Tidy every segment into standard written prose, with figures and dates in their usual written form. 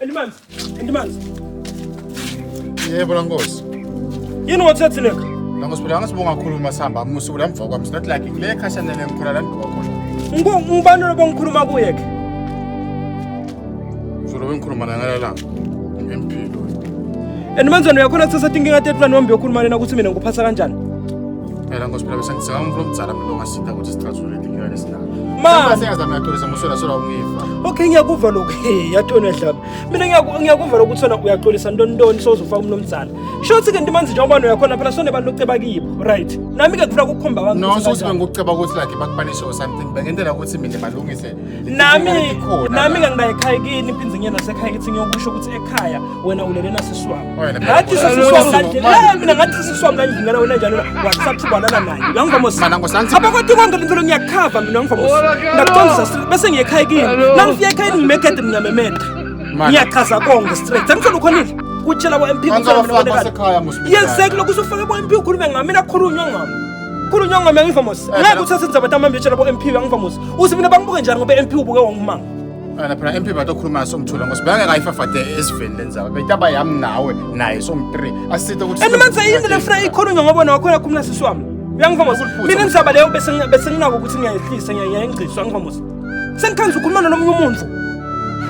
Endimanzi. Yebo la Nkosi. Yini wathatha neka? La Nkosi phela ngasibonga kakhulu sihamba amusu la emva kwami. Not like ngile ekhashana lengikhona la ndiba khona. Ngubani lo bongikhuluma kuye ke? Zolo bengikhuluma ngala ngempilo. Endimanzi uyakhona kuthatha inkinga tetulani wami yokhuluma lena ukuthi mina ngikuphatha kanjani? La Nkosi phela bese ngizama umuntu omdzala mina ongasitha ukuthi sixazulule inkinga lesinayo. Ma, sengazama uyaqolisa musola ungifa. Okay, ngiyakuva lokho. Yatona dlaba. Mina ngiyakuva ukuthi wena uyaxolisa ntoni sozofaka umnomdzala. Shothi ke Ndimanzi njengoba uyakhona phela sone bantu oceba kibo, right? Nami ke kufuna ukukhomba abantu. No, so benguceba ukuthi like bakupanishe or something. Bengentela ukuthi mina balungise. Nami ngiyayikhaya kini impinzinyana nasekhaya ithi ngiyokusho ukuthi ekhaya wena ulele nasiswami. Ngathi siswami kanje. Mina ngathi siswami kanje ngana wena njalo WhatsApp sibonana naye. Uyangivuma Mosi? Mana ngosangithi. Abakwati konke lento ngiyakhava mina ngivuma Mosi. Ndakuqondisa bese ngiyekhaya kini. Nangifika ekhaya ngimekede ngiyamemeda. Ngiyachaza konke straight. Angifuna ukhonile. Kutshela kwa MP Yes, lokho usufake kwa MP ukhulume ngami mina khulunywa ngami. Khulunywa ngami ngivuma Mosi. Ngeke uthathe indzaba tamambe etshela kwa MP ngivuma Mosi. Uthi mina bangibuke njani ngoba MP ubuke wangimanga. Ana phela MP batokhuluma somthulo Nkosi. Bengeke ayifafade esiveni lenzaba. Beyitaba yami nawe naye som3. Asithe ukuthi Endimanzi yini lefuna ikhulunywa ngoba wakhona khumla siswami. Uyangivuma Mosi. Mina indzaba leyo bese nginako ukuthi ngiyayihlisa ngiyayingciswa ngivuma Mosi. Sengikhanza ukukhuluma nomunye umuntu.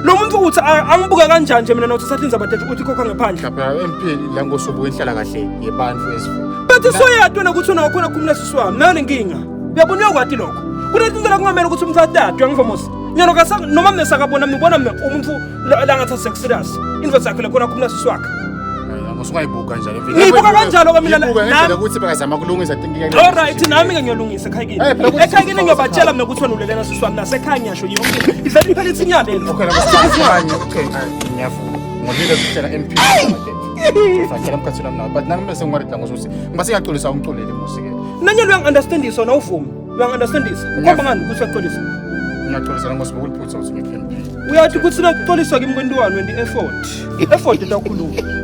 Lo muntu uthi angibuka kanjani nje mina nothi sathi indzaba tethu ukuthi ikhokha ngaphandle. Lapha MP la ngosubuka inhlala kahle yebantu esiveni. Bathi soyadwa ukuthi unakhona khumla siswami. Nayo lenkinga. Uyabona uyakwati lokho. Kunezinto la kungamela ukuthi umuntu athathe uyangivuma Mosi. Nyalo ka noma mina sakabona ngibona umuntu la ngathi serious. Into zakhe lekona khumla siswakhe. Ngosungayibuka njalo mfike. Ngibuka kanjalo ke mina nami ukuthi bekazama kulungisa inkinga. All right, nami ke ngiyolungisa ekhaya kini. Ekhaya kini ngiyobatshela mina ukuthi wena ulelena siswami nasekhaya ngiyasho yonke. Izali phela itsinyane lento. Okay, ngiyafuna. Ngidile ukuthela MP. Fakela mkhathela mina. But nami bese ngwarida ngosuthi ngibase yaxolisa umculeli Mosi ke. Nanyelo uyangiunderstandisa na uvuma. Uyangiunderstandisa. Ukhomba ngani ukuthi uyaxolisa? Ngiyaxolisa Nkosi bokuliphutha ukuthi ngiphembe. Uyathi ukuthi nakuxoliswa kimi kwentiwani wendi effort. Effort etakhuluma.